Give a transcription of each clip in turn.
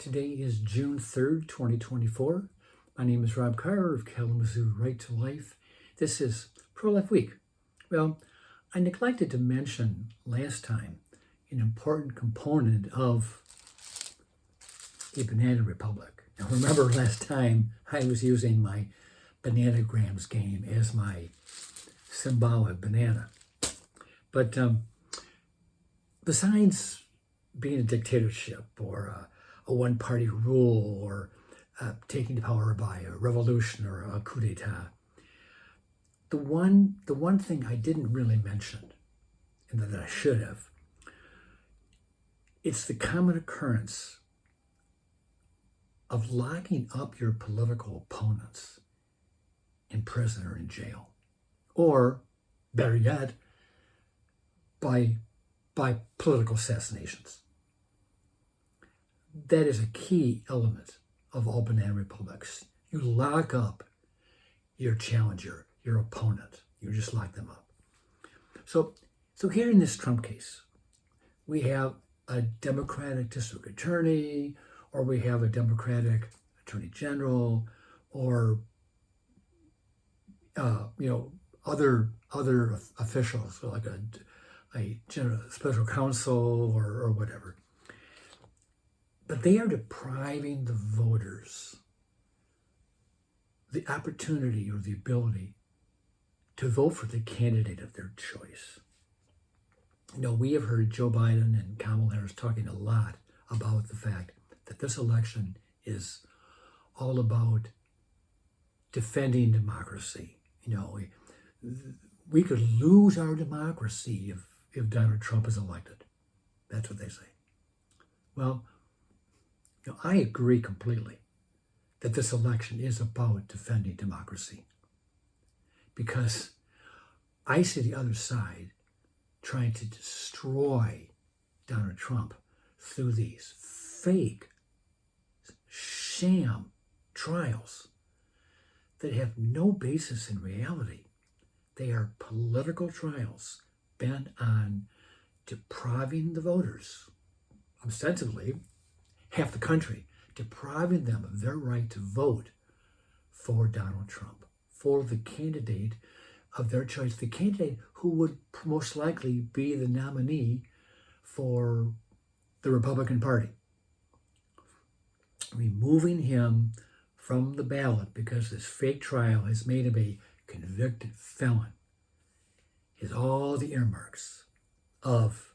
Today is June 3rd, 2024. My name is Rob Carr of Kalamazoo Right to Life. This is Pro-Life Week. Well, I neglected to mention last time an important component of a banana republic. Now remember last time I was using my bananagrams game as my symbolic banana. But besides being a dictatorship or a one-party rule or taking power by a revolution or a coup d'etat, the one thing I didn't really mention, and that I should have, it's the common occurrence of locking up your political opponents in prison or in jail, or better yet, by political assassinations. That is a key element of all banana republics. You lock up your challenger, your opponent. You just lock them up. So here in this Trump case, we have a Democratic district attorney, or we have a Democratic attorney general, or other officials like a general special counsel or whatever. But they are depriving the voters the opportunity or the ability to vote for the candidate of their choice. We have heard Joe Biden and Kamala Harris talking a lot about the fact that this election is all about defending democracy. We could lose our democracy if Donald Trump is elected. That's what they say. Well, I agree completely that this election is about defending democracy, because I see the other side trying to destroy Donald Trump through these fake, sham trials that have no basis in reality. They are political trials bent on depriving the voters, ostensibly half the country, depriving them of their right to vote for Donald Trump, for the candidate of their choice, the candidate who would most likely be the nominee for the Republican Party. Removing him from the ballot because this fake trial has made him a convicted felon is all the earmarks of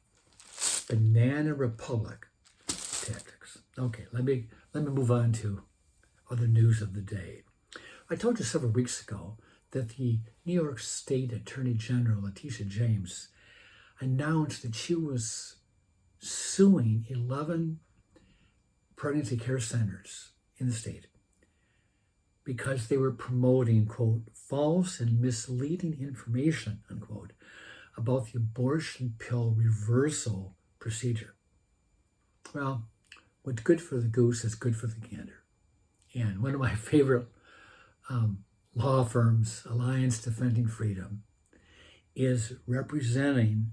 banana republic tactics. Okay, let me move on to other news of the day. I told you several weeks ago that the New York State Attorney General, Letitia James, announced that she was suing 11 pregnancy care centers in the state because they were promoting, quote, false and misleading information, unquote, about the abortion pill reversal procedure. Well, what's good for the goose is good for the gander. And one of my favorite law firms, Alliance Defending Freedom, is representing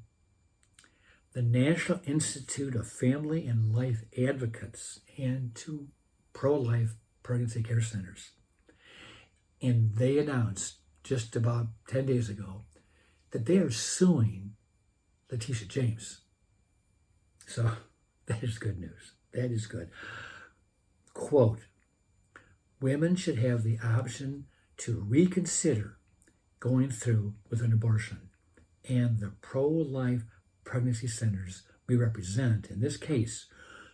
the National Institute of Family and Life Advocates and two pro-life pregnancy care centers. And they announced just about 10 days ago that they are suing Letitia James. So that is good news. That is good. Quote, women should have the option to reconsider going through with an abortion, and the pro-life pregnancy centers we represent, in this case,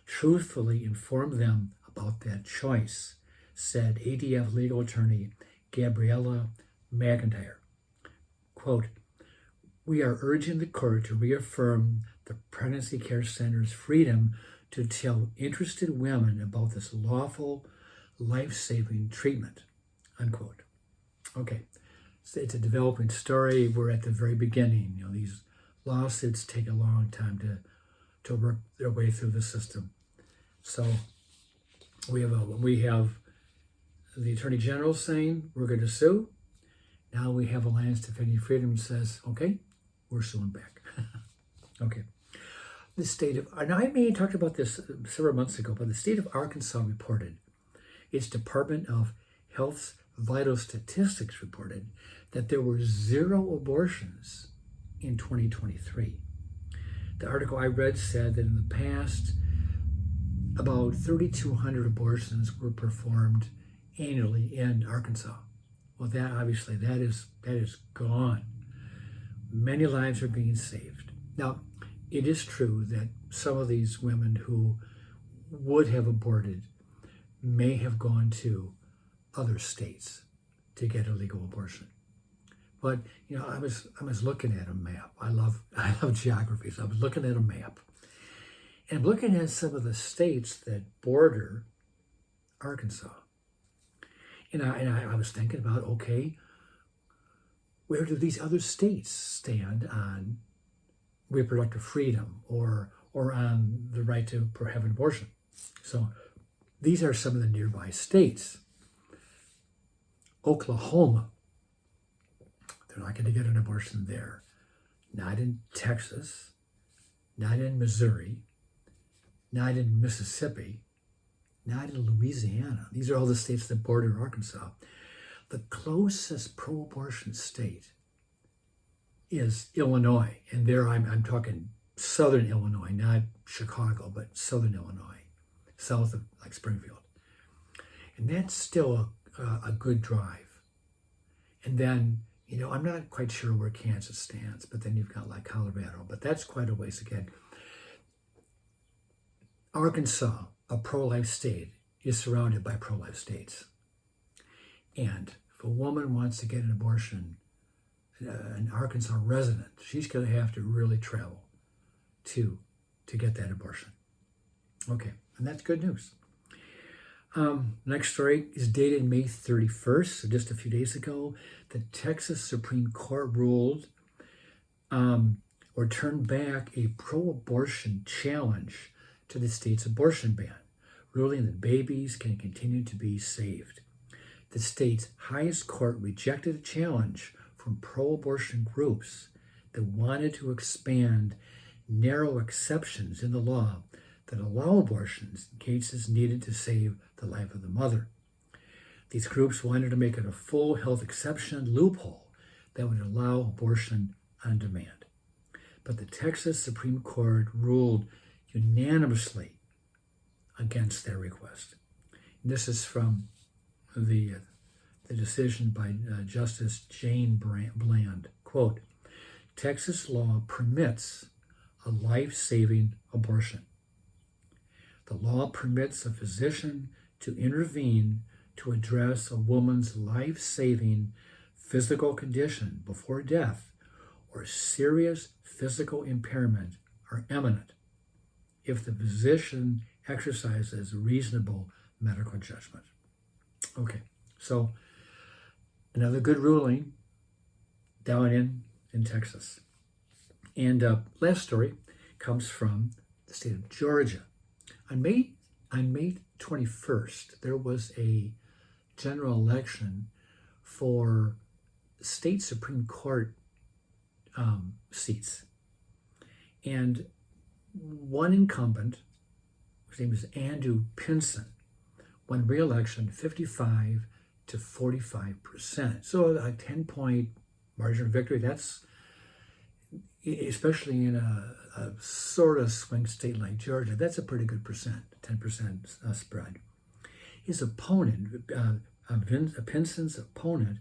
truthfully inform them about that choice, said ADF legal attorney Gabriella McIntyre. Quote, we are urging the court to reaffirm the pregnancy care center's freedom to tell interested women about this lawful, life-saving treatment, unquote. Okay, so it's a developing story. We're at the very beginning. These lawsuits take a long time to work their way through the system. So we have the Attorney General saying we're going to sue. Now we have Alliance Defending Freedom says, okay, we're suing back. Okay. the state of, and I may have talked about this several months ago, but the state of Arkansas reported, its Department of Health's vital statistics reported that there were 0 abortions in 2023. The article I read said that in the past, about 3,200 abortions were performed annually in Arkansas. Well, that obviously that is gone. Many lives are being saved. Now, it is true that some of these women who would have aborted may have gone to other states to get a legal abortion. But I was looking at a map. I love geography, so I was looking at a map, and I'm looking at some of the states that border Arkansas. And I was thinking about, okay, where do these other states stand on reproductive freedom or on the right to have an abortion? So these are some of the nearby states. Oklahoma, they're not going to get an abortion there. Not in Texas, not in Missouri, not in Mississippi, not in Louisiana. These are all the states that border Arkansas. The closest pro-abortion state is Illinois, and there I'm talking southern Illinois, not Chicago, but southern Illinois, south of like Springfield. And that's still a good drive. And then, I'm not quite sure where Kansas stands, but then you've got like Colorado, but that's quite a ways again. Arkansas, a pro-life state, is surrounded by pro-life states. And if a woman wants to get an abortion, an Arkansas resident, she's going to have to really travel to get that abortion. Okay, and that's good news. Next story is dated May 31st, so just a few days ago. The Texas Supreme Court ruled or turned back a pro-abortion challenge to the state's abortion ban, ruling that babies can continue to be saved. The state's highest court rejected a challenge from pro-abortion groups that wanted to expand narrow exceptions in the law that allow abortions in cases needed to save the life of the mother. These groups wanted to make it a full health exception loophole that would allow abortion on demand. But the Texas Supreme Court ruled unanimously against their request. And this is from the decision by Justice Jane Bland. Quote, Texas law permits a life-saving abortion. The law permits a physician to intervene to address a woman's life-saving physical condition before death or serious physical impairment are imminent if the physician exercises reasonable medical judgment. Okay, so another good ruling down in Texas. And last story comes from the state of Georgia. On May 21st, there was a general election for state Supreme Court seats. And one incumbent, whose name is Andrew Pinson, won re-election 55 to 45%. So a 10-point margin of victory. That's, especially in a sort of swing state like Georgia, that's a pretty good percent, 10% spread. His opponent, Pinson's opponent,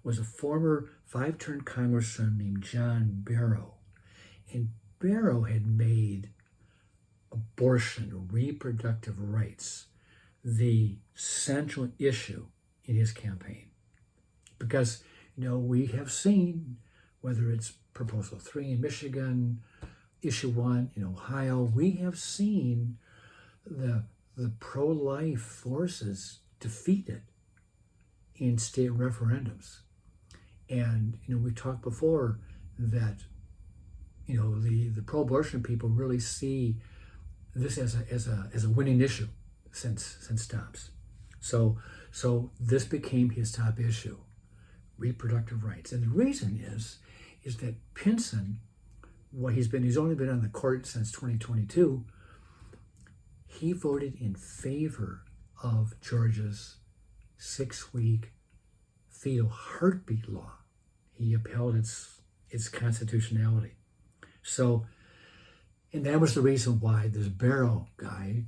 was a former 5-term congressman named John Barrow. And Barrow had made abortion, reproductive rights, the central issue in his campaign. Because, we have seen, whether it's Proposal 3 in Michigan, Issue 1 in Ohio, we have seen the pro-life forces defeated in state referendums. And, we talked before that, the pro-abortion people really see this as a winning issue since Dobbs. So this became his top issue, reproductive rights. And the reason is that Pinson he's only been on the court since 2022. He voted in favor of Georgia's 6-week fetal heartbeat law. He upheld its constitutionality. So, and that was the reason why this Barrow guy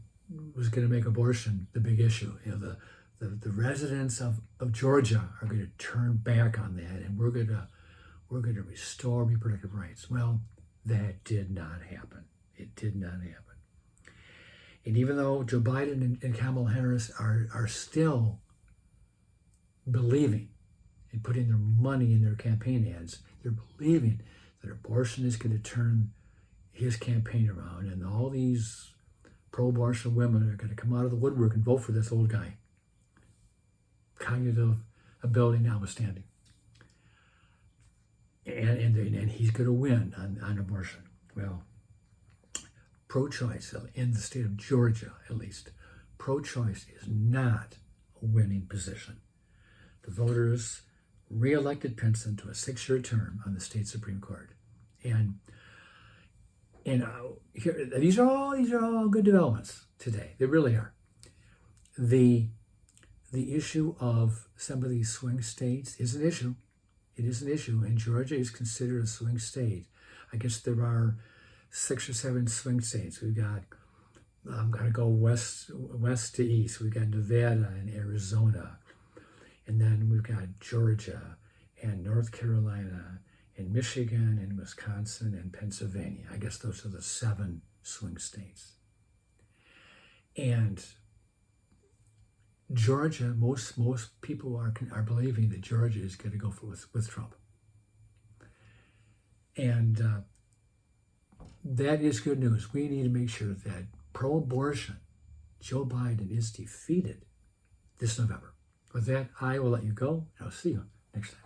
was going to make abortion the big issue. The residents of Georgia are going to turn back on that, and we're going to restore reproductive rights. Well, that did not happen. It did not happen. And even though Joe Biden and Kamala Harris are still believing and putting their money in their campaign ads, they're believing that abortion is going to turn his campaign around, and all these pro-abortion women are going to come out of the woodwork and vote for this old guy. Cognitive ability notwithstanding. And he's going to win on abortion. Well, pro-choice, in the state of Georgia at least, pro-choice is not a winning position. The voters re-elected Pinson to a 6-year term on the state Supreme Court. And here, these are all good developments today. They really are. The issue of some of these swing states is an issue. It is an issue, and Georgia is considered a swing state. I guess there are 6 or 7 swing states. We've got, I'm going to go west to east. We've got Nevada and Arizona, and then we've got Georgia and North Carolina and Michigan and Wisconsin and Pennsylvania. I guess those are the 7 swing states. And Georgia, most people are believing that Georgia is going to go with Trump. And that is good news. We need to make sure that pro-abortion Joe Biden is defeated this November. With that, I will let you go, and I'll see you next time.